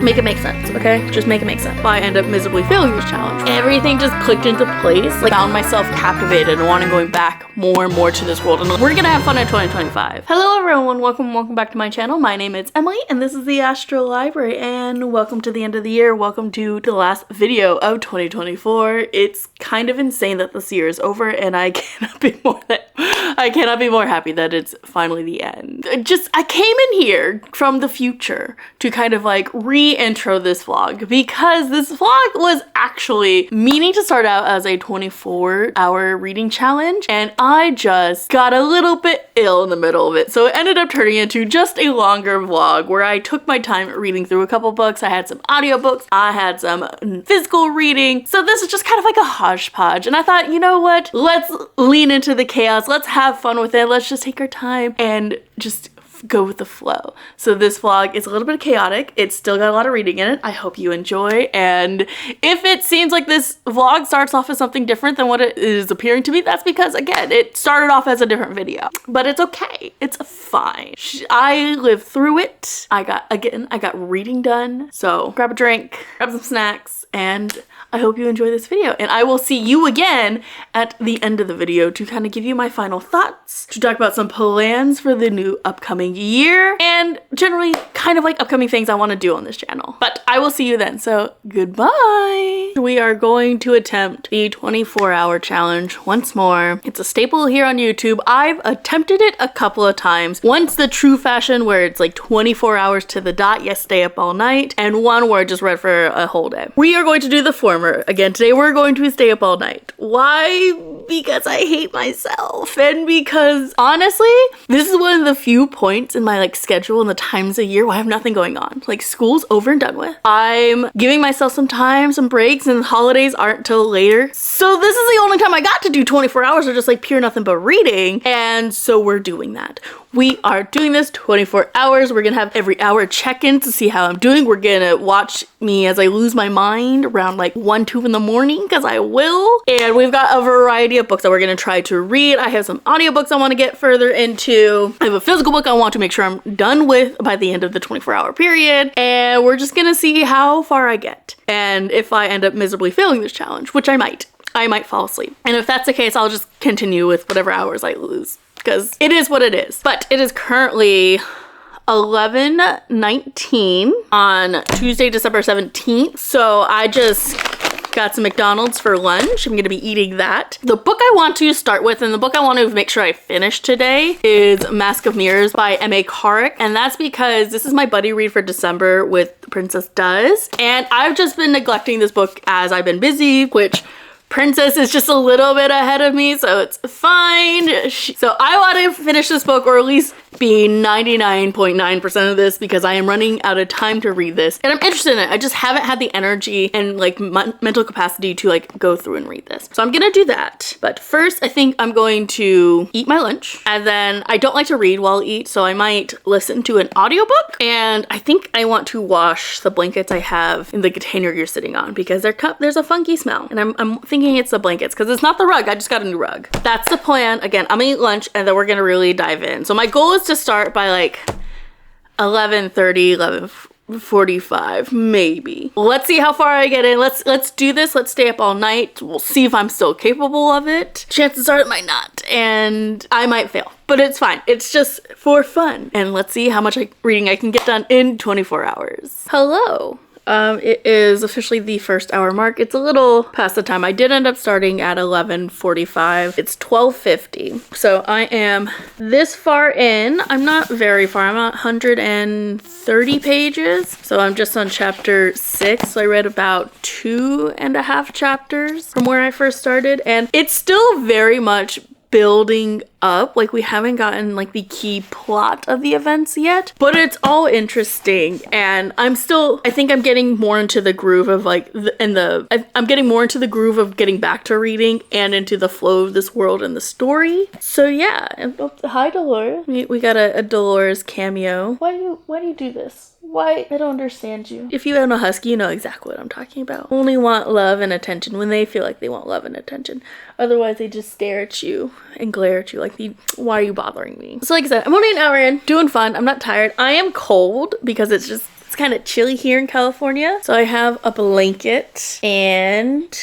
make it make sense, okay? Just make it make sense. If I end up miserably failing this challenge, everything just clicked into place. Like, found myself captivated and wanting going back more and more to this world. And we're gonna have fun in 2025. Hello everyone, welcome back to my channel. My name is Emily and this is the Astral Library, and welcome to the end of the year. Welcome to the last video of 2024. It's kind of insane that this year is over, and I cannot be more happy that it's finally the end. I came in here from the future to kind of like re-intro this vlog, because this vlog was actually meaning to start out as a 24-hour reading challenge, and I just got a little bit ill in the middle of it. So it ended up turning into just a longer vlog where I took my time reading through a couple books. I had some audiobooks, I had some physical reading. So this is just kind of like a hodgepodge. And I thought, you know what? Let's lean into the chaos. Let's have fun with it. Let's just take our time and just go with the flow. So this vlog is a little bit chaotic. It's still got a lot of reading in it. I hope you enjoy. And if it seems like this vlog starts off as something different than what it is appearing to be, that's because, again, it started off as a different video. But it's okay. It's fine. I lived through it. I got reading done. So grab a drink, grab some snacks, and I hope you enjoy this video. And I will see you again at the end of the video to kind of give you my final thoughts, to talk about some plans for the new upcoming year, and generally kind of like upcoming things I want to do on this channel. But I will see you then, so goodbye. We are going to attempt the 24-hour challenge once more. It's a staple here on YouTube. I've attempted it a couple of times. Once the true fashion where it's like 24 hours to the dot, yes, stay up all night, and one where I just read for a whole day. We are going to do the former. Again, today we're going to stay up all night. Why? Because I hate myself, and because honestly, this is one of the few points in my like schedule and the times of year where I have nothing going on. Like, school's over and done with. I'm giving myself some time, some breaks, and holidays aren't till later. So this is the only time I got to do 24 hours of just like pure nothing but reading. And so we're doing that. We are doing this 24 hours. We're gonna have every hour check-in to see how I'm doing. We're gonna watch me as I lose my mind around like 1, 2 in the morning, because I will. And we've got a variety of books that we're gonna try to read. I have some audiobooks I want to get further into. I have a physical book I want to make sure I'm done with by the end of the 24-hour period. And we're just gonna see how far I get. And if I end up miserably failing this challenge, which I might fall asleep. And if that's the case, I'll just continue with whatever hours I lose, because it is what it is. But it is currently 11:19 on Tuesday, December 17th. So I just got some McDonald's for lunch. I'm gonna be eating that. The book I want to start with, and the book I want to make sure I finish today, is Mask of Mirrors by M.A. Carrick. And that's because this is my buddy read for December with Princess Does. And I've just been neglecting this book as I've been busy, which Princess is just a little bit ahead of me, so it's fine. So I want to finish this book, or at least be 99.9% of this, because I am running out of time to read this. And I'm interested in it. I just haven't had the energy and like mental capacity to like go through and read this. So I'm gonna do that. But first, I think I'm going to eat my lunch. And then I don't like to read while I eat, so I might listen to an audiobook. And I think I want to wash the blankets I have in the container you're sitting on, because there's a funky smell. And I'm thinking it's the blankets, because it's not the rug. I just got a new rug. That's the plan. Again, I'm gonna eat lunch and then we're gonna really dive in. So my goal is to start by like 11:30, 11:45, maybe. Let's see how far I get in. Let's do this. Let's stay up all night. We'll see if I'm still capable of it. Chances are it might not, and I might fail, but it's fine. It's just for fun. And let's see how much reading I can get done in 24 hours. Hello. It is officially the first hour mark. It's a little past the time. I did end up starting at 11:45. It's 12:50. So I am this far in. I'm not very far. I'm at 130 pages. So I'm just on chapter 6. So I read about 2.5 chapters from where I first started. And it's still very much building up. Like, we haven't gotten like the key plot of the events yet, but it's all interesting. And I think I'm getting more into the groove of like I'm getting more into the groove of getting back to reading and into the flow of this world and the story. So yeah. Hi, Dolores. We got a Dolores cameo. Why do you do this? Why? I don't understand you. If you own a husky, you know exactly what I'm talking about. Only want love and attention when they feel like they want love and attention. Otherwise, they just stare at you and glare at you like, why are you bothering me? So like I said, I'm only an hour in, doing fun. I'm not tired. I am cold because it's kind of chilly here in California. So I have a blanket and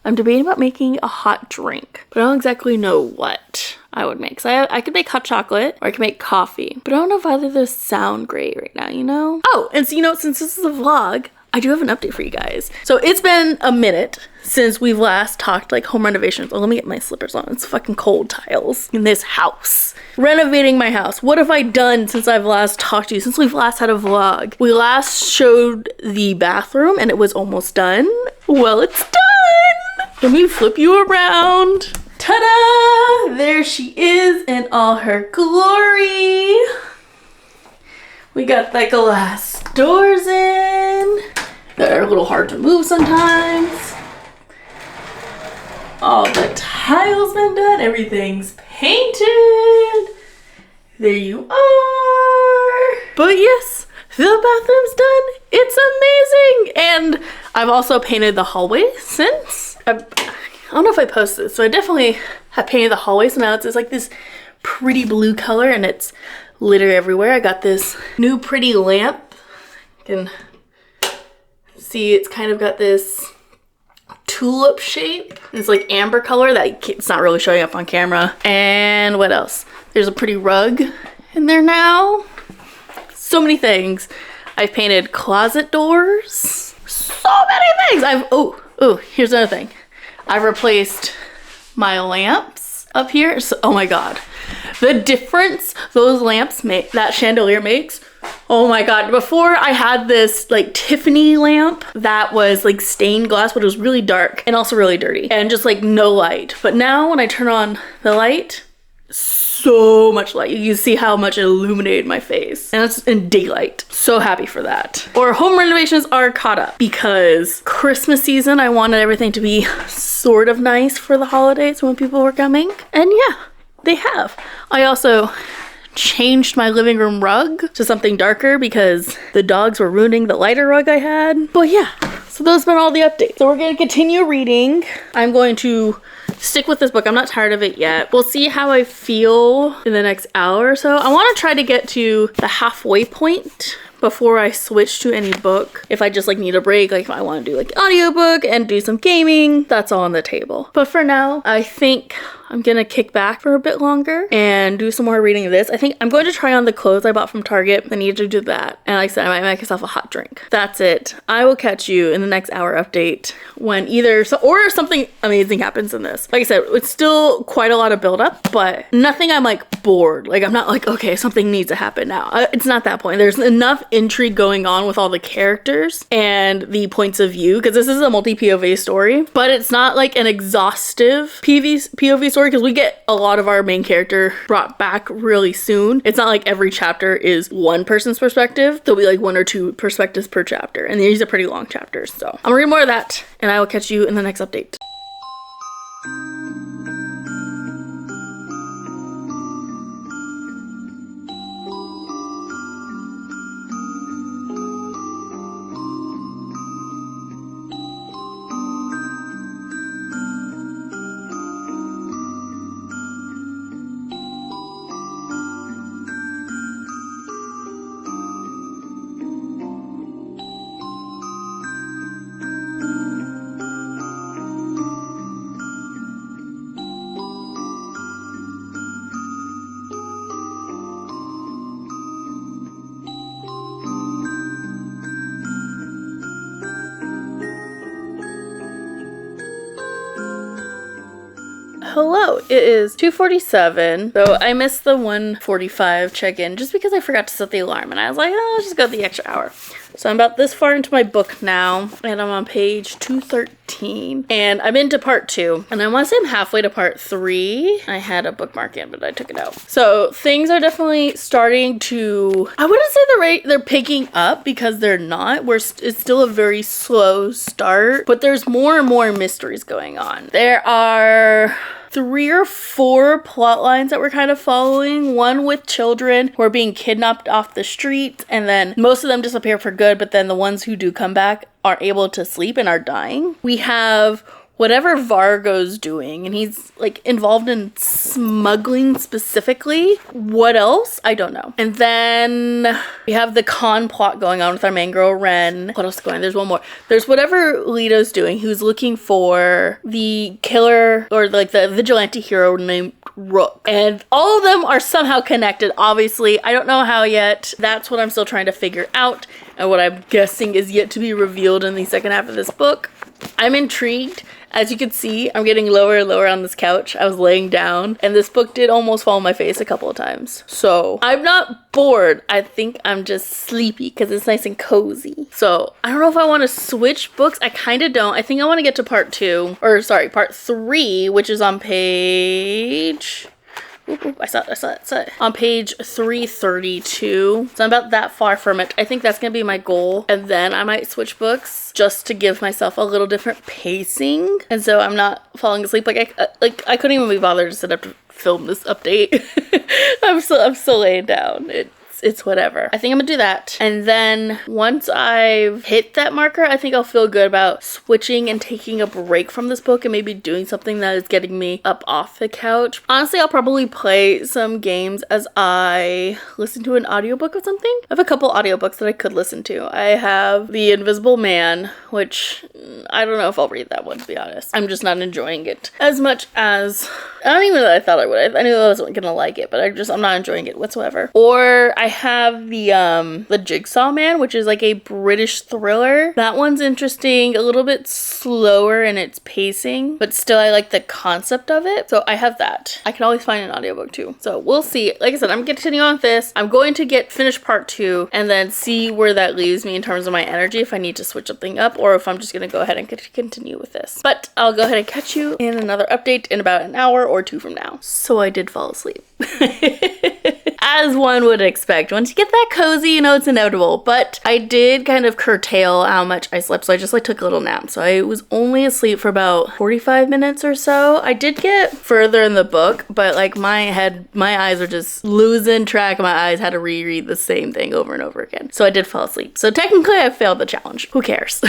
I'm debating about making a hot drink, but I don't exactly know what I would make. So I could make hot chocolate or I could make coffee, but I don't know if either of those sound great right now, you know? Oh, and so, you know, since this is a vlog, I do have an update for you guys. So it's been a minute since we've last talked like home renovations. Oh, let me get my slippers on. It's fucking cold tiles in this house. Renovating my house. What have I done since I've last talked to you? Since we've last had a vlog? We last showed the bathroom and it was almost done. Well, it's done. Let me flip you around. Ta-da! There she is in all her glory. We got the glass doors in. They're a little hard to move sometimes. All the tiles been done. Everything's painted. There you are. But yes, the bathroom's done. It's amazing. And I've also painted the hallway since. I don't know if I posted this, so I definitely have painted the hallway. So now it's like this pretty blue color and it's litter everywhere. I got this new pretty lamp. You can see it's kind of got this tulip shape. It's like amber color that it's not really showing up on camera. And what else? There's a pretty rug in there now. So many things. I've painted closet doors. So many things. Oh, here's another thing. I've replaced my lamps up here. So, oh my God. The difference those lamps make, that chandelier makes, oh my God. Before I had this like Tiffany lamp that was like stained glass, but it was really dark and also really dirty and just like no light. But now when I turn on the light, so much light. You see how much it illuminated my face, and it's in daylight. So happy for that. Our home renovations are caught up because Christmas season, I wanted everything to be sort of nice for the holidays when people were coming. And yeah, they have. I also changed my living room rug to something darker because the dogs were ruining the lighter rug I had. But yeah, so those have been all the updates. So we're gonna continue reading. I'm going to stick with this book. I'm not tired of it yet. We'll see how I feel in the next hour or so. I want to try to get to the halfway point before I switch to any book. If I just like need a break, like if I want to do like audiobook and do some gaming, that's all on the table. But for now, I think I'm gonna kick back for a bit longer and do some more reading of this. I think I'm going to try on the clothes I bought from Target. I need to do that. And like I said, I might make myself a hot drink. That's it. I will catch you in the next hour update when either or something amazing happens in this. Like I said, it's still quite a lot of buildup, but nothing I'm like bored. Like I'm not like, okay, something needs to happen now. It's not that point. There's enough intrigue going on with all the characters and the points of view, because this is a multi-POV story, but it's not like an exhaustive POV story because we get a lot of our main character brought back really soon. It's not like every chapter is one person's perspective. There'll be like one or two perspectives per chapter, and these are pretty long chapters. So I'm gonna read more of that, and I will catch you in the next update. Hello, it is 2:47, so I missed the 1:45 check-in just because I forgot to set the alarm, and I was like, oh, I'll just go the extra hour. So I'm about this far into my book now, and I'm on page 213, and I'm into part 2, and I want to say I'm halfway to part 3. I had a bookmark in, but I took it out. So things are definitely starting to, I wouldn't say they're picking up, because they're not. It's still a very slow start, but there's more and more mysteries going on. There are 3 or 4 plot lines that we're kind of following. One with children who are being kidnapped off the street, and then most of them disappear for good, but then the ones who do come back are able to sleep and are dying. We have whatever Vargo's doing, and he's like involved in smuggling specifically. What else? I don't know. And then we have the con plot going on with our main girl, Ren. What else is going on? There's one more. There's whatever Leto's doing, who's looking for the killer or like the vigilante hero named Rook. And all of them are somehow connected, obviously. I don't know how yet. That's what I'm still trying to figure out, and what I'm guessing is yet to be revealed in the second half of this book. I'm intrigued. As you can see, I'm getting lower and lower on this couch. I was laying down, and this book did almost fall on my face a couple of times. So I'm not bored. I think I'm just sleepy because it's nice and cozy. So I don't know if I want to switch books. I kind of don't. I think I want to get to part 3, which is on page... Ooh, I saw it. On page 332. So I'm about that far from it. I think that's going to be my goal. And then I might switch books just to give myself a little different pacing. And so I'm not falling asleep. I couldn't even be bothered to sit up to film this update. I'm still laying down. It's whatever. I think I'm gonna do that. And then once I've hit that marker, I think I'll feel good about switching and taking a break from this book and maybe doing something that is getting me up off the couch. Honestly, I'll probably play some games as I listen to an audiobook or something. I have a couple audiobooks that I could listen to. I have The Invisible Man, which I don't know if I'll read that one, to be honest. I'm just not enjoying it as much as... I don't even know that I thought I would. I knew I wasn't gonna like it, but I'm not enjoying it whatsoever. Or I have the Jigsaw Man, which is like a British thriller. That one's interesting, a little bit slower in its pacing, but still I like the concept of it. So I have that. I can always find an audiobook too. So we'll see. Like I said, I'm continuing on with this. I'm going to finish part 2 and then see where that leaves me in terms of my energy, if I need to switch something up or if I'm just gonna go ahead and continue with this. But I'll go ahead and catch you in another update in about an hour or 2 from now. So I did fall asleep. As one would expect. Once you get that cozy, you know it's inevitable. But I did kind of curtail how much I slept, so I just took a little nap. So I was only asleep for about 45 minutes or so. I did get further in the book, but my eyes are just losing track of my eyes, had to reread the same thing over and over again. So I did fall asleep. So technically I failed the challenge. Who cares?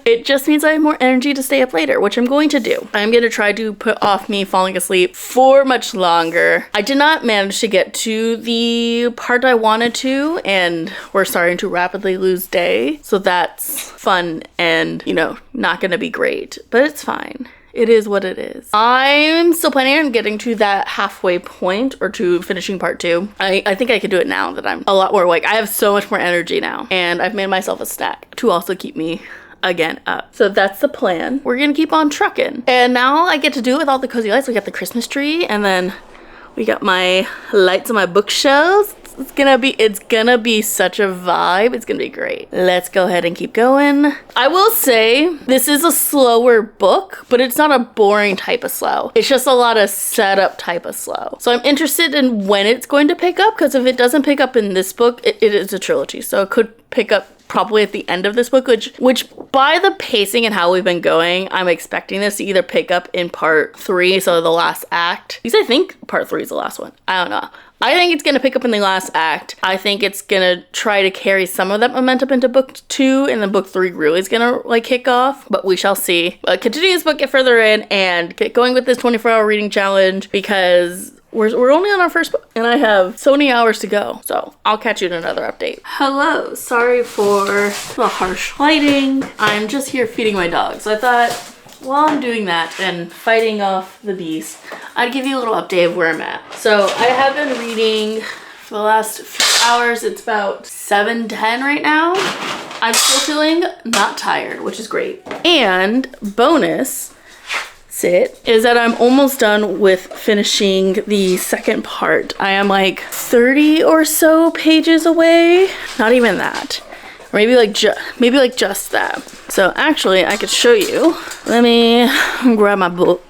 It just means I have more energy to stay up later, which I'm going to do. I'm going to try to put off me falling asleep for much longer. I did not manage to get to the part I wanted to, and we're starting to rapidly lose day. So that's fun and, not gonna be great, but it's fine. It is what it is. I'm still planning on getting to that halfway point or to finishing part 2. I think I could do it now that I'm a lot more awake. I have so much more energy now, and I've made myself a snack to also keep me again up. So that's the plan. We're gonna keep on trucking. And now I get to do it with all the cozy lights. We got the Christmas tree, and then we got my lights on my bookshelves. It's gonna be such a vibe. It's gonna be great. Let's go ahead and keep going. I will say this is a slower book, but it's not a boring type of slow. It's just a lot of setup type of slow. So I'm interested in when it's going to pick up, because if it doesn't pick up in this book, it is a trilogy. So it could pick up probably at the end of this book, which by the pacing and how we've been going, I'm expecting this to either pick up in part 3, so the last act. Because I think part 3 is the last one. I don't know. I think it's going to pick up in the last act. I think it's going to try to carry some of that momentum into book 2, and then book 3 really is going to kick off, but we shall see. Continue this book, get further in, and get going with this 24-hour reading challenge, because we're only on our first book, and I have so many hours to go. So I'll catch you in another update. Hello, sorry for the harsh lighting. I'm just here feeding my dog. So I thought, while I'm doing that and fighting off the beast, I'd give you a little update of where I'm at. So I have been reading for the last few hours. It's about 7:10 right now. I'm still feeling not tired, which is great. And bonus is that I'm almost done with finishing the second part. I am 30 or so pages away. Not even that. Or maybe just that. So actually I could show you. Let me grab my book.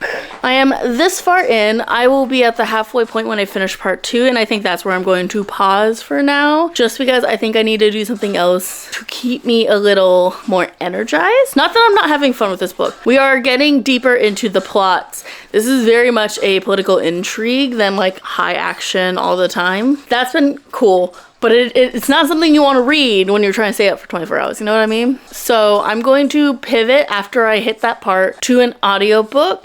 I am this far in. I will be at the halfway point when I finish part 2, and I think that's where I'm going to pause for now, just because I think I need to do something else to keep me a little more energized. Not that I'm not having fun with this book. We are getting deeper into the plots. This is very much a political intrigue than high action all the time. That's been cool. but it's not something you want to read when you're trying to stay up for 24 hours. You know what I mean? So I'm going to pivot after I hit that part to an audiobook,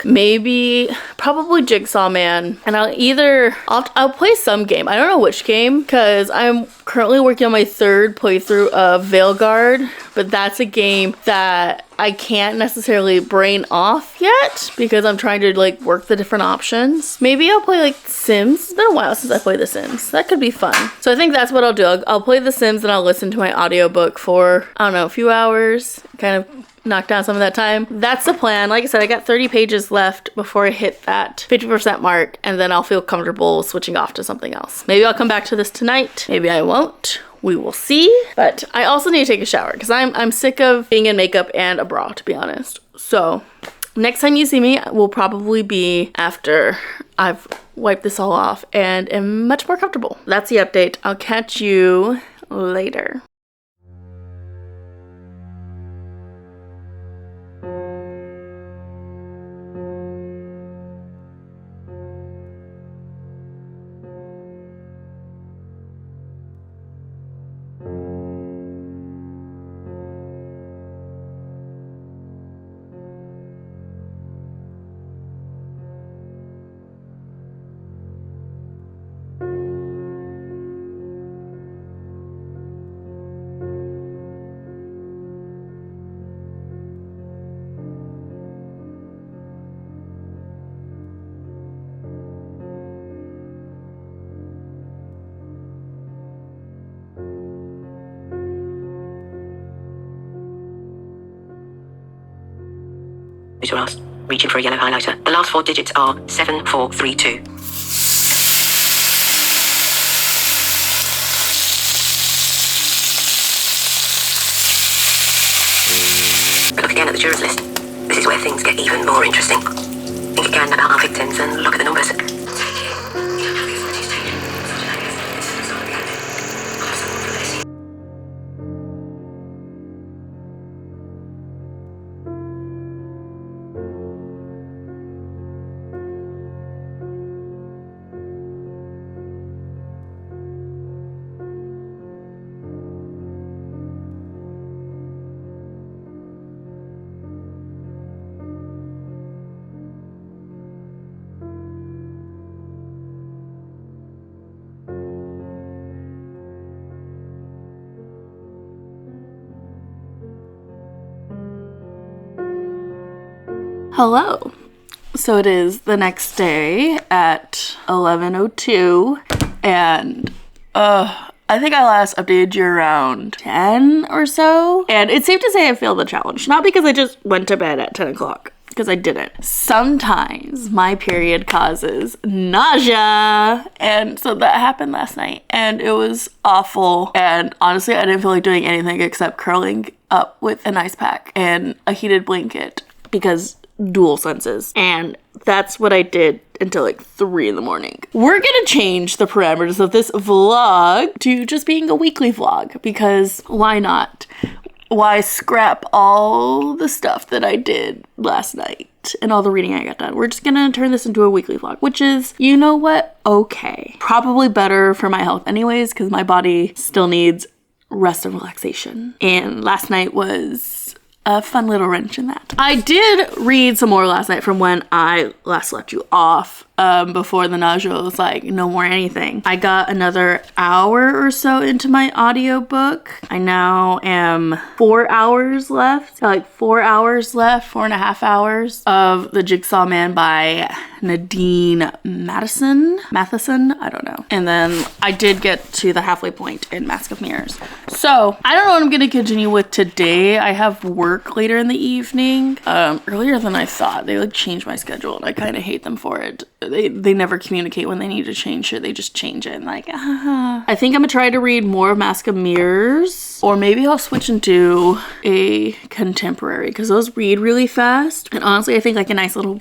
probably Jigsaw Man. And I'll play some game. I don't know which game, because I'm currently working on my 3rd playthrough of Veilguard, but that's a game that I can't necessarily brain off yet because I'm trying to like work the different options. Maybe I'll play like Sims. It's been a while since I played The Sims. That could be fun. So I think that's what I'll do. I'll play The Sims and I'll listen to my audiobook for, I don't know, a few hours, kind of knock down some of that time. That's the plan. Like I said, I got 30 pages left before I hit that 50% mark, and then I'll feel comfortable switching off to something else. Maybe I'll come back to this tonight. Maybe I won't. We will see. But I also need to take a shower because I'm sick of being in makeup and a bra, to be honest. So next time you see me will probably be after I've wiped this all off and am much more comfortable. That's the update. I'll catch you later. User asked, reaching for a yellow highlighter. The last 4 digits are 7432. But look again at the jurors list. This is where things get even more interesting. Think again about our victims and look at the numbers. Hello. So it is the next day at 11:02 and I think I last updated you around 10 or so. And it's safe to say I failed the challenge. Not because I just went to bed at 10 o'clock, because I didn't. Sometimes my period causes nausea. And so that happened last night and it was awful. And honestly, I didn't feel like doing anything except curling up with an ice pack and a heated blanket because dual senses. And that's what I did until like 3 in the morning. We're gonna change the parameters of this vlog to just being a weekly vlog because why not? Why scrap all the stuff that I did last night and all the reading I got done? We're just gonna turn this into a weekly vlog, which is, you know what? Okay. Probably better for my health anyways, because my body still needs rest and relaxation. And last night was a fun little wrench in that. I did read some more last night from when I last left you off, before the nausea was like no more anything. I got another hour or so into my audiobook. I now am 4 hours left, like 4 hours left, 4.5 hours of The Jigsaw Man by Nadine Matheson, I don't know. And then I did get to the halfway point in Mask of Mirrors. So I don't know what I'm gonna continue with today. I have work later in the evening, earlier than I thought. They like changed my schedule and I kind of hate them for it. They never communicate when they need to change shit. They just change it and like, I think I'm gonna try to read more of Mask of Mirrors, or maybe I'll switch into a contemporary because those read really fast. And honestly, I think like a nice little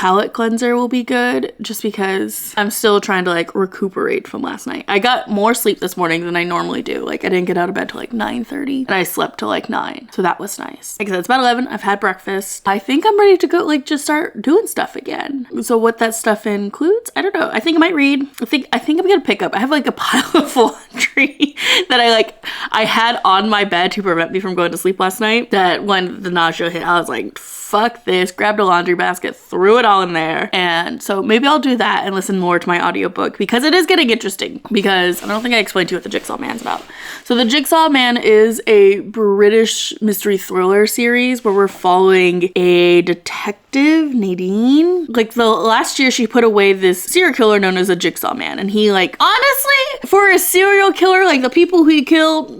palette cleanser will be good, just because I'm still trying to like recuperate from last night. I got more sleep this morning than I normally do. Like I didn't get out of bed till like 9:30 and I slept till like 9. So that was nice. Like I said, it's about 11. I've had breakfast. I think I'm ready to go like just start doing stuff again. So what that stuff includes, I don't know. I think I might read. I think I'm gonna pick up. I have like a pile of laundry that I had on my bed to prevent me from going to sleep last night, that when the nausea hit, I was like, fuck this, grabbed a laundry basket, threw it all in there. And so maybe I'll do that and listen more to my audiobook, because it is getting interesting, because I don't think I explained to you what the Jigsaw Man's about. So the Jigsaw Man is a British mystery thriller series where we're following a detective, Nadine. Like the last year she put away this serial killer known as a Jigsaw Man, and he like, honestly, for a serial killer, like the people who he killed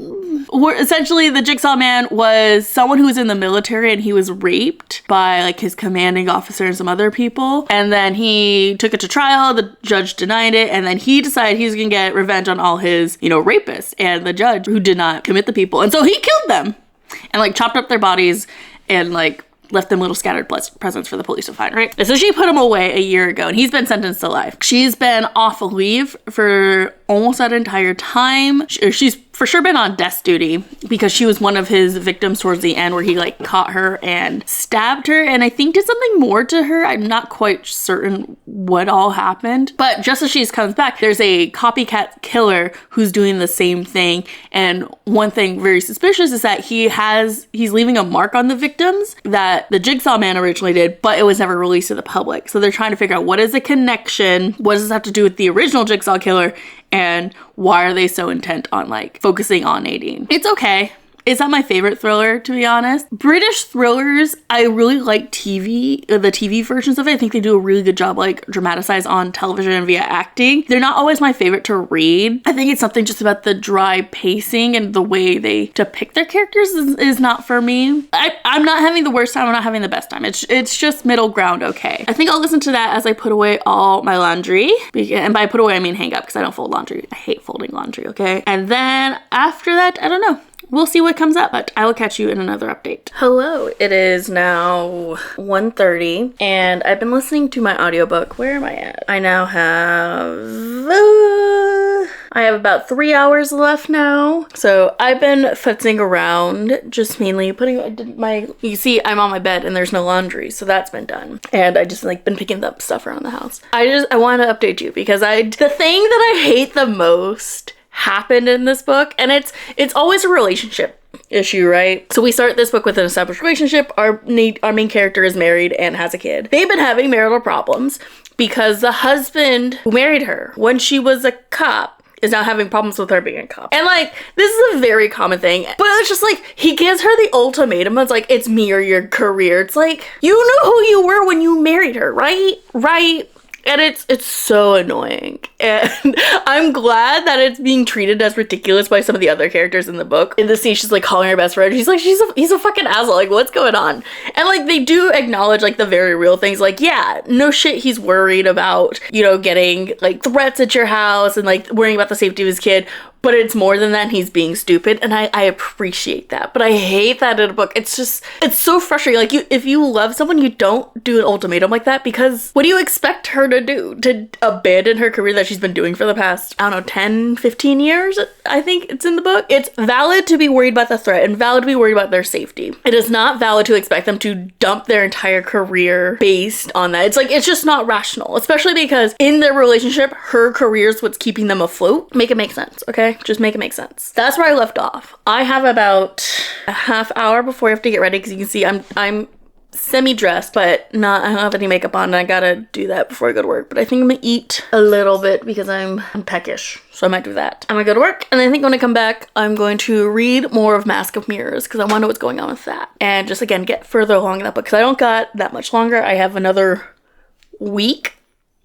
were essentially, the Jigsaw Man was someone who was in the military and he was raped by like his commanding officer and some other people, and then he took it to trial. The judge denied it, and then he decided he was gonna get revenge on all his, rapists and the judge who did not commit the people, and so he killed them and like chopped up their bodies and like left them little scattered presents for the police to find, right? So she put him away a year ago, and he's been sentenced to life. She's been off of leave for almost that entire time. She's for sure been on desk duty, because she was one of his victims towards the end, where he like caught her and stabbed her, and I think did something more to her. I'm not quite certain what all happened, but just as she comes back, there's a copycat killer who's doing the same thing. And one thing very suspicious is that he's leaving a mark on the victims that the Jigsaw Man originally did, but it was never released to the public. So they're trying to figure out, what is the connection? What does this have to do with the original Jigsaw killer? And why are they so intent on like focusing on Nadine? It's okay. It's not my favorite thriller, to be honest. British thrillers, I really like the TV versions of it. I think they do a really good job, like dramatized on television via acting. They're not always my favorite to read. I think it's something just about the dry pacing and the way they depict their characters is not for me. I'm not having the worst time. I'm not having the best time. It's just middle ground okay. I think I'll listen to that as I put away all my laundry. And by put away, I mean hang up, because I don't fold laundry. I hate folding laundry, okay? And then after that, I don't know. We'll see what comes up, but I will catch you in another update. Hello, it is now 1:30, and I've been listening to my audiobook. Where am I at? I now have... I have about 3 hours left now. So I've been futzing around, just mainly putting you see, I'm on my bed and there's no laundry, so that's been done. And I just like been picking up stuff around the house. I want to update you, because the thing that I hate the most happened in this book, and it's always a relationship issue, right? So we start this book with an established relationship. Our main character is married and has a kid. They've been having marital problems because the husband who married her when she was a cop is now having problems with her being a cop. And like, this is a very common thing, but it's just like, he gives her the ultimatum. It's like, it's me or your career. It's like, you knew who you were when you married her, right? And it's so annoying. And I'm glad that it's being treated as ridiculous by some of the other characters in the book. In the scene, she's like calling her best friend. She's like, he's a fucking asshole. Like, what's going on? And like, they do acknowledge like the very real things. Like, yeah, no shit, he's worried about, getting like threats at your house and like worrying about the safety of his kid. But it's more than that. He's being stupid, and I appreciate that. But I hate that in a book. It's so frustrating. Like, if you love someone, you don't do an ultimatum like that, because what do you expect her to do? To abandon her career that she's been doing for the past, 10, 15 years? I think it's in the book. It's valid to be worried about the threat and valid to be worried about their safety. It is not valid to expect them to dump their entire career based on that. It's just not rational, especially because in their relationship, her career is what's keeping them afloat. Make it make sense, okay? Just make it make sense. That's where I left off. I have about a half hour before I have to get ready, because you can see I'm semi-dressed, but I don't have any makeup on, and I gotta do that before I go to work. But I think I'm gonna eat a little bit because I'm peckish, so I might do that. I'm gonna go to work, and I think when I come back, I'm going to read more of Mask of Mirrors, because I want to know what's going on with that. And just, again, get further along in that book, because I don't got that much longer. I have another week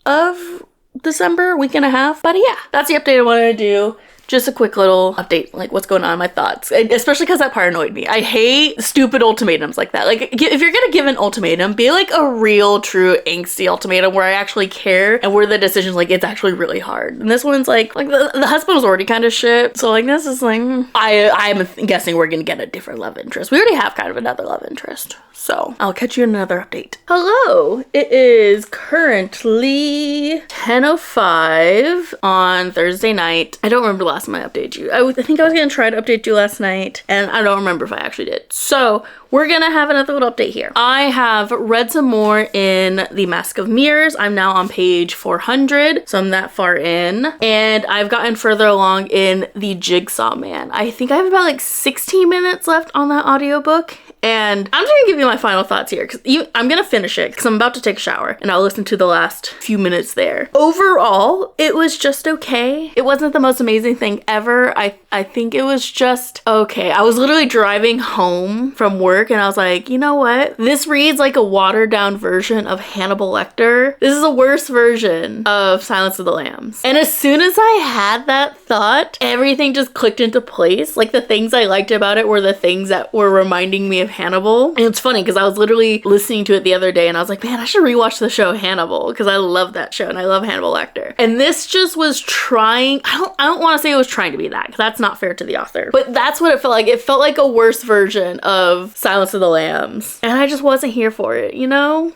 of December, week and a half. But yeah, that's the update I wanted to do just a quick little update, like what's going on, my thoughts, especially because that part annoyed me. I hate stupid ultimatums like that. Like if you're gonna give an ultimatum, be like a real, true, angsty ultimatum where I actually care and where the decision's like it's actually really hard. And this one's like the husband was already kind of shit, so like this is like I'm guessing we're gonna get a different love interest. We already have kind of another love interest, so I'll catch you in another update. Hello, it is currently 10:05 on Thursday night. I don't remember the last time I updated you. I think I was gonna try to update you last night, and I don't remember if I actually did. So we're gonna have another little update here. I have read some more in The Mask of Mirrors. I'm now on page 400, so I'm that far in. And I've gotten further along in The Jigsaw Man. I think I have about like 16 minutes left on that audiobook. And I'm just gonna give you my final thoughts here because I'm gonna finish it because I'm about to take a shower and I'll listen to the last few minutes there. Overall, it was just okay. It wasn't the most amazing thing ever. I think it was just okay. I was literally driving home from work and I was like, you know what? This reads like a watered down version of Hannibal Lecter. This is a worse version of Silence of the Lambs. And as soon as I had that thought, everything just clicked into place. Like the things I liked about it were the things that were reminding me of Hannibal. And it's funny because I was literally listening to it the other day and I was like, man, I should rewatch the show Hannibal because I love that show and I love Hannibal Lecter. And this just was trying, I don't want to say it was trying to be that because that's not fair to the author, but that's what it felt like. It felt like a worse version of Silence of the Lambs and I just wasn't here for it, you know?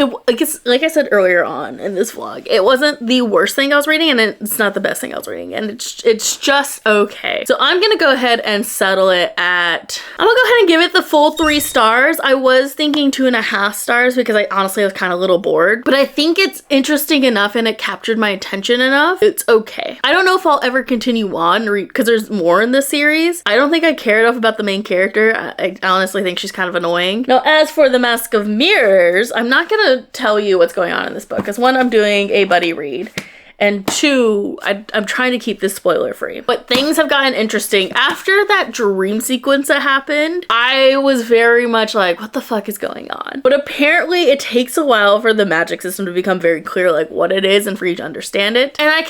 Like I said earlier on in this vlog, it wasn't the worst thing I was reading and it's not the best thing I was reading and it's just okay. So I'm gonna go ahead and settle it at, I'm gonna go ahead and give it the full 3 stars. I was thinking 2.5 stars because I honestly was kind of a little bored, but I think it's interesting enough and it captured my attention enough. It's okay. I don't know if I'll ever continue on because there's more in this series. I don't think I care enough about the main character. I honestly think she's kind of annoying. Now, as for The Mask of Mirrors, I'm not gonna tell you what's going on in this book because 1, I'm doing a buddy read. And 2, I'm trying to keep this spoiler free. But things have gotten interesting. After that dream sequence that happened, I was very much like, what the fuck is going on? But apparently it takes a while for the magic system to become very clear like what it is and for you to understand it. And I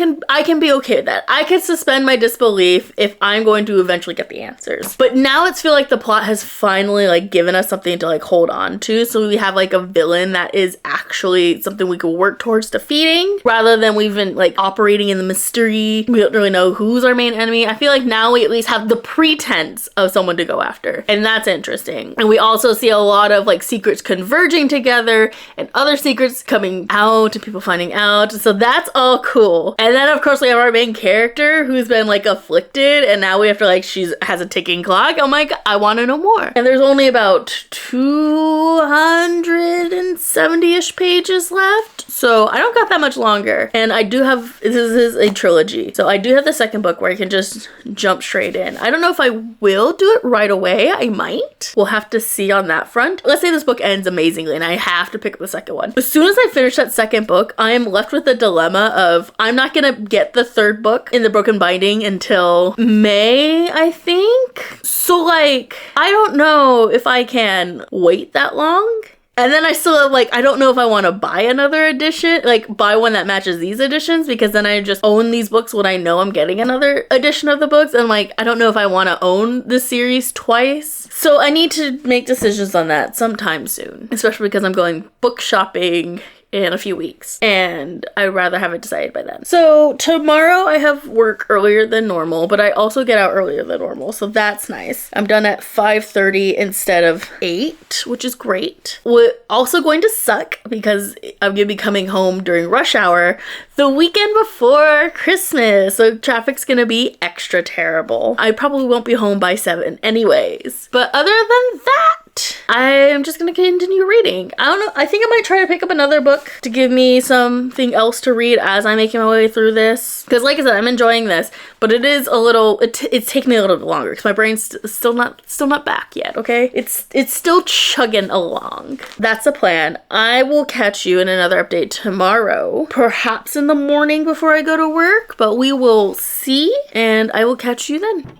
can be okay with that. I can suspend my disbelief if I'm going to eventually get the answers. But now it's feel like the plot has finally like given us something to like hold on to. So we have like a villain that is actually something we could work towards defeating rather than we've been like operating in the mystery. We don't really know who's our main enemy. I feel like now we at least have the pretense of someone to go after, and that's interesting. And we also see a lot of like secrets converging together and other secrets coming out and people finding out, so that's all cool. And then of course we have our main character who's been like afflicted and now we have to like, she has a ticking clock. Oh my god, I want to know more. And there's only about 270-ish pages left, so I don't got that much longer. And I do have, this is a trilogy, so I do have the second book where I can just jump straight in. I don't know if I will do it right away. I might. We'll have to see on that front. Let's say this book ends amazingly and I have to pick up the second one. As soon as I finish that second book, I am left with the dilemma of I'm not gonna get the third book in the broken binding until May, I think. So like, I don't know if I can wait that long. And then I still have like, I don't know if I want to buy another edition, like buy one that matches these editions, because then I just own these books when I know I'm getting another edition of the books. And like, I don't know if I want to own the series twice. So I need to make decisions on that sometime soon, especially because I'm going book shopping in a few weeks and I'd rather have it decided by then. So tomorrow I have work earlier than normal, but I also get out earlier than normal, so that's nice. I'm done at 5:30 instead of 8, which is great. What also going to suck because I'm gonna be coming home during rush hour the weekend before Christmas, so traffic's gonna be extra terrible. I probably won't be home by 7 anyways. But other than that, I'm just gonna continue reading. I don't know, I think I might try to pick up another book to give me something else to read as I'm making my way through this. Because like I said, I'm enjoying this, but it is a little, it's taking me a little bit longer because my brain's still not back yet, okay? It's still chugging along. That's the plan. I will catch you in another update tomorrow, perhaps in the morning before I go to work, but we will see, and I will catch you then.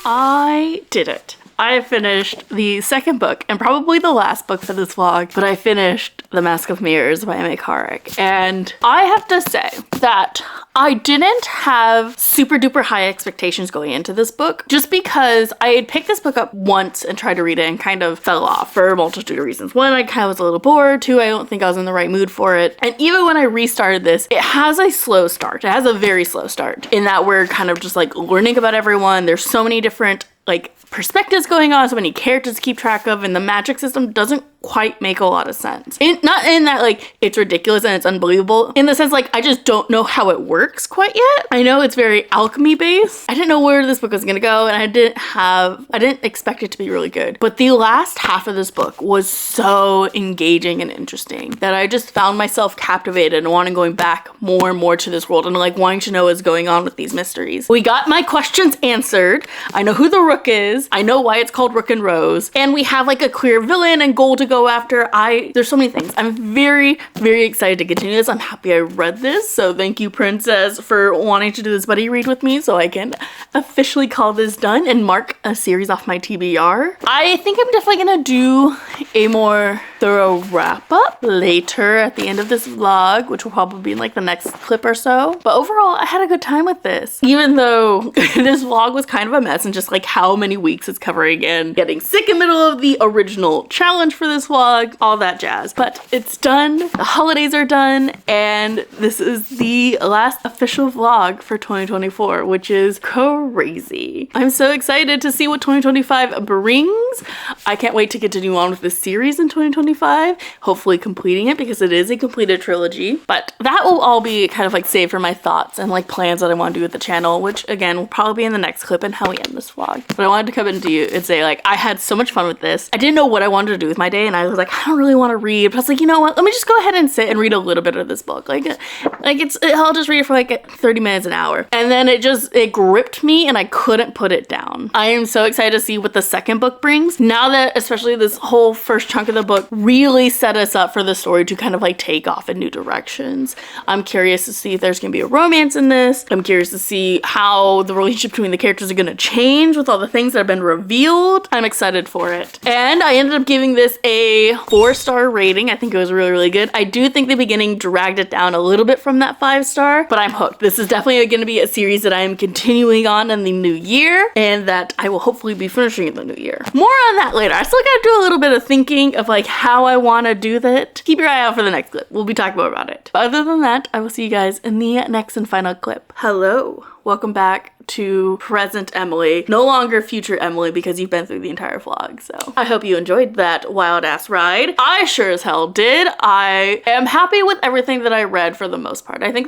I did it. I finished the second book and probably the last book for this vlog, but I finished The Mask of Mirrors by M.A. Carrick. And I have to say that I didn't have super duper high expectations going into this book, just because I had picked this book up once and tried to read it and kind of fell off for a multitude of reasons. One, I kind of was a little bored. Two, I don't think I was in the right mood for it. And even when I restarted this, it has a slow start. It has a very slow start in that we're kind of just like learning about everyone. There's so many different like perspectives going on, so many characters to keep track of, and the magic system doesn't quite make a lot of sense. Not in that like it's ridiculous and it's unbelievable, in the sense like I just don't know how it works quite yet. I know it's very alchemy based. I didn't know where this book was gonna go, and I didn't expect it to be really good. But the last half of this book was so engaging and interesting that I just found myself captivated and wanting going back more and more to this world and like wanting to know what's going on with these mysteries. We got my questions answered. I know who the Rook is. I know why it's called Rook and Rose. And we have like a clear villain and goal to go after. There's so many things. I'm very, very excited to continue this. I'm happy I read this. So thank you, Princess, for wanting to do this buddy read with me so I can officially call this done and mark a series off my TBR. I think I'm definitely gonna do a more thorough wrap up later at the end of this vlog, which will probably be in like the next clip or so. But overall, I had a good time with this. Even though this vlog was kind of a mess and just like how many weeks it's covering and getting sick in the middle of the original challenge for this vlog, all that jazz. But it's done, the holidays are done, and this is the last official vlog for 2024, which is crazy. I'm so excited to see what 2025 brings. I can't wait to continue on with this series in 2025, hopefully completing it because it is a completed trilogy. But that will all be kind of like saved for my thoughts and like plans that I want to do with the channel, which again will probably be in the next clip and how we end this vlog. But I wanted to come into you and say like I had so much fun with this. I didn't know what I wanted to do with my day, and I was like, I don't really want to read, but I was like, you know what, let me just go ahead and sit and read a little bit of this book. I'll just read it for like 30 minutes, an hour. And then it gripped me and I couldn't put it down. I am so excited to see what the second book brings, now that especially this whole first chunk of the book really set us up for the story to kind of like take off in new directions. I'm curious to see if there's gonna be a romance in this. I'm curious to see how the relationship between the characters are gonna change with all the things that have been revealed. I'm excited for it. And I ended up giving this a 4-star rating. I think it was really, really good. I do think the beginning dragged it down a little bit from that 5-star, but I'm hooked. This is definitely going to be a series that I am continuing on in the new year, and that I will hopefully be finishing in the new year. More on that later. I still gotta do a little bit of thinking of like how I want to do that. Keep your eye out for the next clip. We'll be talking more about it. But other than that, I will see you guys in the next and final clip. Hello. Welcome back to present Emily, no longer future Emily, because you've been through the entire vlog. So I hope you enjoyed that wild ass ride. I sure as hell did. I am happy with everything that I read for the most part. I think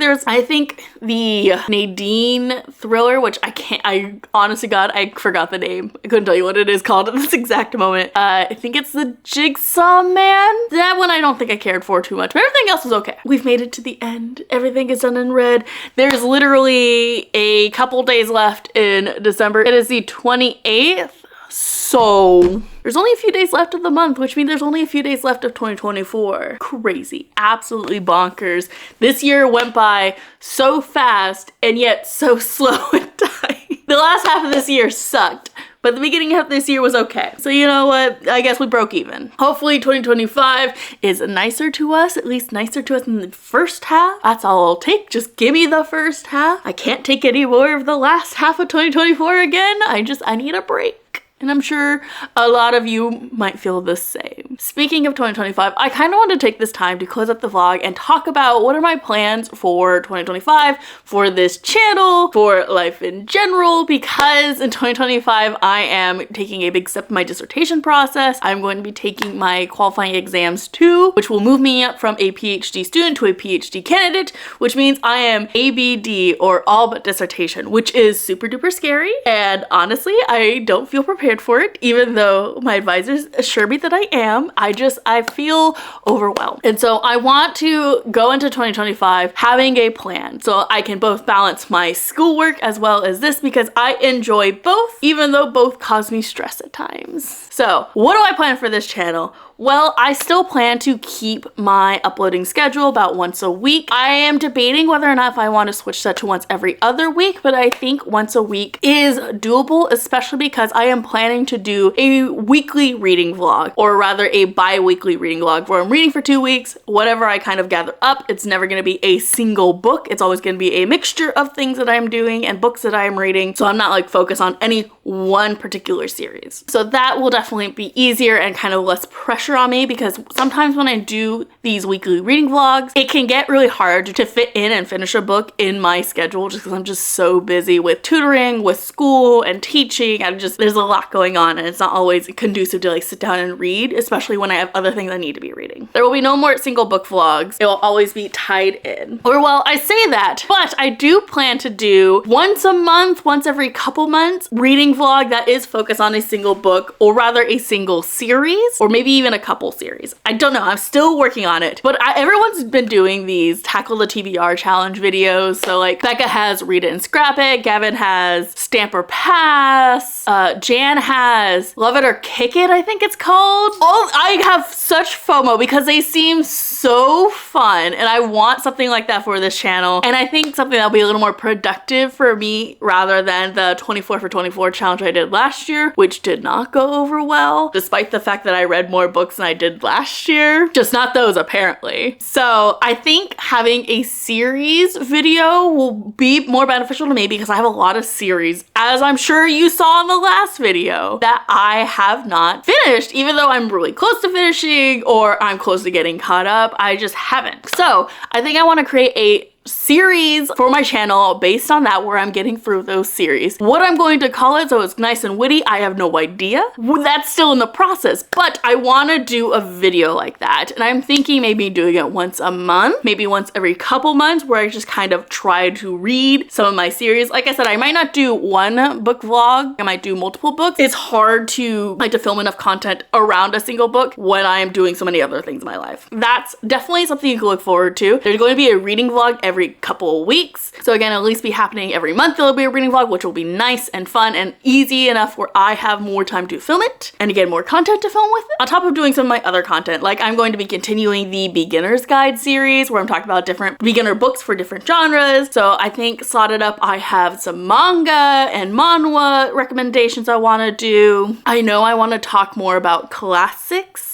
the Nadine thriller, which I honestly God, I forgot the name. I couldn't tell you what it is called at this exact moment. I think it's the Jigsaw Man. That one I don't think I cared for too much, but everything else was okay. We've made it to the end. Everything is done and read. There's literally a couple days left in December. It is the 28th, so there's only a few days left of the month, which means there's only a few days left of 2024. Crazy, absolutely bonkers. This year went by so fast and yet so slow and tight. The last half of this year sucked, but the beginning of this year was okay. So you know what? I guess we broke even. Hopefully 2025 is nicer to us, at least nicer to us in the first half. That's all I'll take. Just give me the first half. I can't take any more of the last half of 2024 again. I need a break. And I'm sure a lot of you might feel the same. Speaking of 2025, I kind of want to take this time to close up the vlog and talk about what are my plans for 2025, for this channel, for life in general, because in 2025, I am taking a big step in my dissertation process. I'm going to be taking my qualifying exams too, which will move me up from a PhD student to a PhD candidate, which means I am ABD, or all but dissertation, which is super duper scary. And honestly, I don't feel prepared for it, even though my advisors assure me that I am. I feel overwhelmed. And so I want to go into 2025 having a plan so I can both balance my schoolwork as well as this, because I enjoy both, even though both cause me stress at times. So what do I plan for this channel? Well, I still plan to keep my uploading schedule about once a week. I am debating whether or not if I want to switch that to once every other week, but I think once a week is doable, especially because I am planning to do a weekly reading vlog, or rather a bi-weekly reading vlog where I'm reading for 2 weeks, whatever I kind of gather up. It's never going to be a single book. It's always going to be a mixture of things that I'm doing and books that I'm reading. So I'm not like focused on any one particular series. So that will definitely be easier and kind of less pressure on me, because sometimes when I do these weekly reading vlogs, it can get really hard to fit in and finish a book in my schedule just because I'm just so busy with tutoring, with school and teaching. There's a lot going on, and it's not always conducive to like sit down and read, especially when I have other things I need to be reading. There will be no more single book vlogs. It will always be tied in. Or well, I say that, but I do plan to do once a month, once every couple months, reading vlog that is focused on a single book, or rather a single series, or maybe even a couple series. I don't know, I'm still working on it, but everyone's been doing these tackle the TBR challenge videos. So like Becca has Read It and Scrap It, Gavin has Stamp or Pass, Jan has Love It or Kick It, I think it's called. I have such FOMO because they seem so fun, and I want something like that for this channel, and I think something that'll be a little more productive for me rather than the 24 for 24 challenge I did last year, which did not go over well, despite the fact that I read more books than I did last year. Just not those, apparently. So I think having a series video will be more beneficial to me because I have a lot of series, as I'm sure you saw in the last video, that I have not finished, even though I'm really close to finishing or I'm close to getting caught up. I just haven't. So I think I want to create a series for my channel based on that, where I'm getting through those series. What I'm going to call it so it's nice and witty, I have no idea. That's still in the process, but I want to do a video like that, and I'm thinking maybe doing it once a month, maybe once every couple months, where I just kind of try to read some of my series. Like I said, I might not do one book vlog, I might do multiple books. It's hard to film enough content around a single book when I am doing so many other things in my life. That's definitely something you can look forward to. There's going to be a reading vlog every couple of weeks. So again, it'll at least be happening every month. There'll be a reading vlog, which will be nice and fun and easy enough where I have more time to film it, and again, more content to film with it. On top of doing some of my other content, like I'm going to be continuing the beginner's guide series where I'm talking about different beginner books for different genres. So I think slotted up, I have some manga and manhwa recommendations I want to do. I know I want to talk more about classics.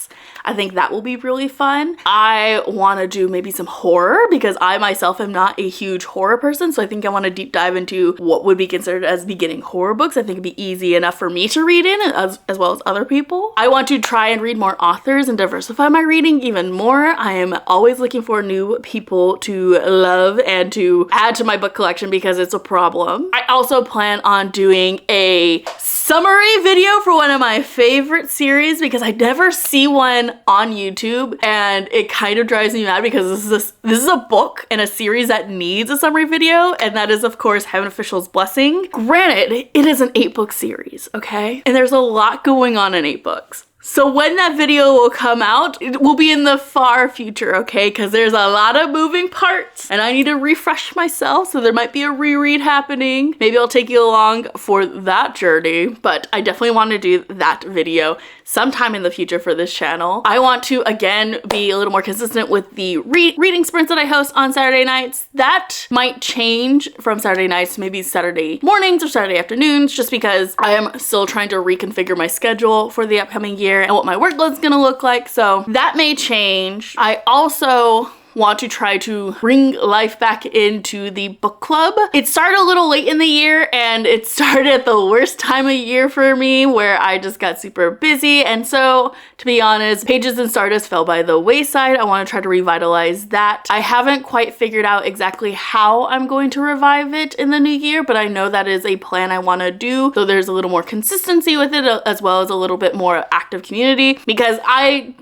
I think that will be really fun. I want to do maybe some horror because I myself am not a huge horror person. So I think I want to deep dive into what would be considered as beginning horror books. I think it'd be easy enough for me to read in as well as other people. I want to try and read more authors and diversify my reading even more. I am always looking for new people to love and to add to my book collection because it's a problem. I also plan on doing a summary video for one of my favorite series because I never see one on YouTube, and it kind of drives me mad because this is a book and a series that needs a summary video, and that is of course Heaven Official's Blessing. Granted, it is an 8-book series, okay? And there's a lot going on in 8 books. So when that video will come out, it will be in the far future, okay? Because there's a lot of moving parts and I need to refresh myself, so there might be a reread happening. Maybe I'll take you along for that journey, but I definitely want to do that video sometime in the future for this channel. I want to, again, be a little more consistent with the reading sprints that I host on Saturday nights. That might change from Saturday nights to maybe Saturday mornings or Saturday afternoons, just because I am still trying to reconfigure my schedule for the upcoming year and what my workload's gonna look like. So that may change. I also want to try to bring life back into the book club. It started a little late in the year, and it started at the worst time of year for me where I just got super busy. And so, to be honest, Pages and Stardust fell by the wayside. I want to try to revitalize that. I haven't quite figured out exactly how I'm going to revive it in the new year, but I know that is a plan I want to do, so there's a little more consistency with it as well as a little bit more active community, because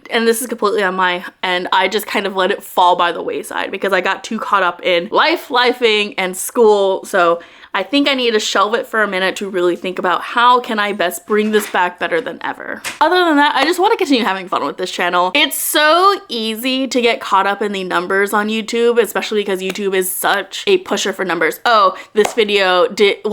and this is completely on my end, I just kind of let it fall by the wayside because I got too caught up in lifing and school. So I think I need to shelve it for a minute to really think about how can I best bring this back better than ever. Other than that, I just want to continue having fun with this channel. It's so easy to get caught up in the numbers on YouTube, especially because YouTube is such a pusher for numbers. Oh, this video did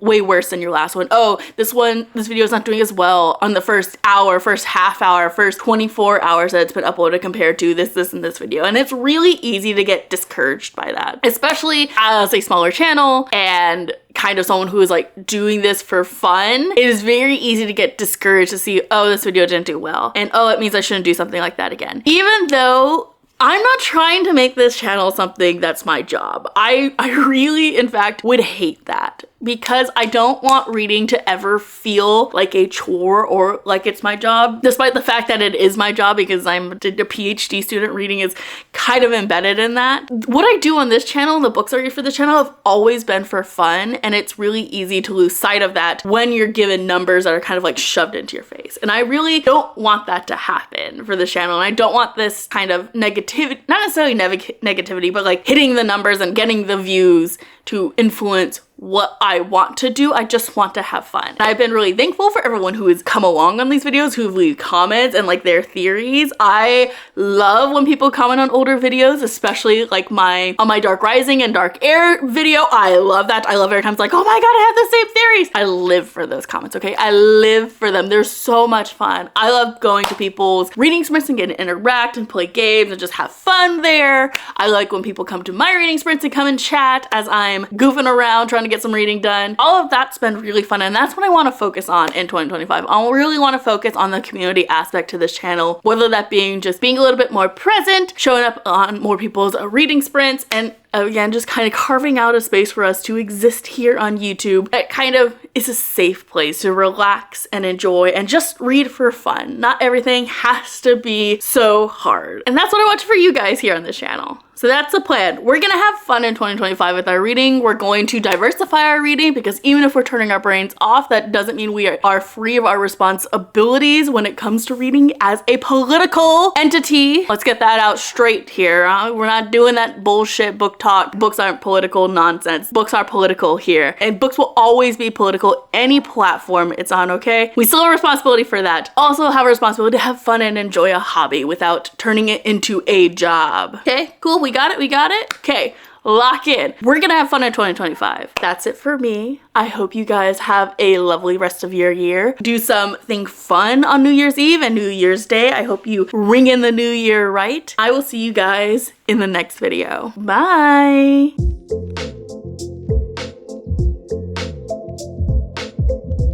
way worse than your last one. Oh, this video is not doing as well on the first hour, first half hour, first 24 hours that it's been uploaded compared to this, and this video. And it's really easy to get discouraged by that, especially as a smaller channel and kind of someone who is like doing this for fun. It is very easy to get discouraged to see, oh, this video didn't do well, and oh, it means I shouldn't do something like that again. Even though I'm not trying to make this channel something that's my job. I really, in fact, would hate that, because I don't want reading to ever feel like a chore or like it's my job, despite the fact that it is my job because I'm a PhD student. Reading is kind of embedded in that. What I do on this channel, the books I read for this channel, have always been for fun, and it's really easy to lose sight of that when you're given numbers that are kind of like shoved into your face. And I really don't want that to happen for this channel, and I don't want this kind of negativity, not necessarily negativity, but like hitting the numbers and getting the views to influence what I want to do. I just want to have fun. And I've been really thankful for everyone who has come along on these videos, who've leave comments and like their theories. I love when people comment on older videos, especially like on my Dark Rising and Dark Air video. I love that. I love every time it's like, oh my god, I have the same theories. I live for those comments, okay? I live for them. They're so much fun. I love going to people's reading sprints and get to interact and play games and just have fun there. I like when people come to my reading sprints and come and chat as I'm goofing around trying to get some reading done. All of that's been really fun, and that's what I want to focus on in 2025. I really want to focus on the community aspect to this channel, whether that being just being a little bit more present, showing up on more people's reading sprints, and again, just kind of carving out a space for us to exist here on YouTube. It kind of is a safe place to relax and enjoy and just read for fun. Not everything has to be so hard. And that's what I want for you guys here on this channel. So that's the plan. We're gonna have fun in 2025 with our reading. We're going to diversify our reading, because even if we're turning our brains off, that doesn't mean we are free of our responsibilities when it comes to reading as a political entity. Let's get that out straight here. We're not doing that bullshit book talk. Books aren't political nonsense. Books are political here, and books will always be political any platform it's on, okay? We still have a responsibility for that. Also have a responsibility to have fun and enjoy a hobby without turning it into a job. Okay, cool. We got it? Okay, lock in. We're gonna have fun in 2025. That's it for me. I hope you guys have a lovely rest of your year. Do something fun on New Year's Eve and New Year's Day. I hope you ring in the new year right. I will see you guys in the next video. Bye.